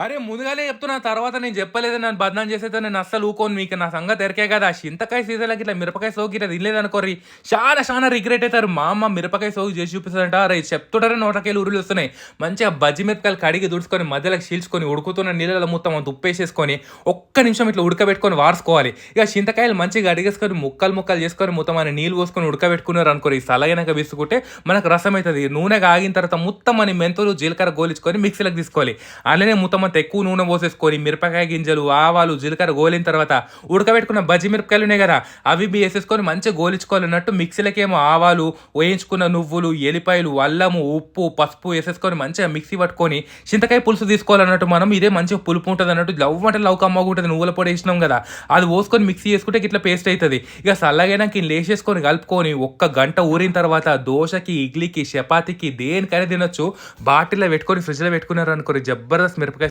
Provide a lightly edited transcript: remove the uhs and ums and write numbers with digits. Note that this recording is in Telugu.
అరే! ముందుగానే చెప్తున్నా. తర్వాత నేను చెప్పలేదని నన్ను బదనాం చేసేస్తే నేను అస్సలు ఊకోను. మీకు నా సంగతి ఎరికే కదా! ఆ చింతకాయ సీజన్‌లకి ఇట్లా మిరపకాయ సోకు గిట్ల తినలేదనుకోర్రి చానా రిగ్రెట్ అయితారు. మా అమ్మ మిరపకాయ సోకు చేసి చూపిస్తదంట. అరేయ్! చెప్తుంటేనే నోట్లకెళ్ళి ఉరులొస్తున్నాయి. మంచిగా బజ్జి మిరపకాయలు కడిగి దుడుసుకొని మధ్యలోకి చీల్చుకొని ఉడుకుతున్న నీళ్ళలో మొత్తం అంత ఉప్పేసేసుకొని ఒక్క నిమిషం ఇట్లా ఉడకబెట్టుకొని వార్సుకోవాలి. ఇక చింతకాయలు మంచిగా కడిగేసుకొని ముక్కలు చేసుకొని మొత్తం అని నీళ్ళు పోసుకొని ఉడకబెట్టుకున్నారనుకోర్రి సలగైనాక పిసుకుంటే మనకు రసం అయితది. నూనె కాగిన తర్వాత మొత్తం అని మెంతులు, జీలకర్ర గోలించుకొని మిక్సీలోకి తీసుకోవాలి. అలానే మొత్తం అంతా ఎక్కువ నూనె పోసేసుకొని మిరపకాయ గింజలు, ఆవాలు, జీలకర్ర గోలిన తర్వాత ఉడకబెట్టుకున్న బజ్జి మిరపకాయలు ఉన్నాయి కదా! అవి వేసేసుకొని మంచిగా గోలించుకోవాలన్నట్టు మిక్సీలకేమో ఆవాలు, వేయించుకున్న నువ్వులు, ఎల్లిపాయలు, అల్లము, ఉప్పు, పసుపు వేసేసుకొని మంచిగా మిక్సీ పట్టుకొని చింతకాయ పులుసు తీసుకోవాలన్నట్టు మనం. ఇదే మంచిగా పులుపు ఉంటది అన్నట్టు లవ్ అంటే లవ్ కమ్మగా ఉంటది. నువ్వుల పొడి వేసినాం కదా! అది పోసుకొని మిక్సీ చేసుకుంటే ఇట్లా పేస్ట్ అయితది. ఇక సల్లగైనాక ఇన్ని లేసేసుకొని కలుపుకొని ఒక్క గంట ఊరిన తర్వాత దోసకి, ఇడ్లీకి, చపాతీకి దేనికైనా తినొచ్చు. బాటిల్‌లో పెట్టుకొని ఫ్రిడ్జ్‌లో పెట్టుకున్నారనుకోండి జబర్దస్త్ మిరపకాయ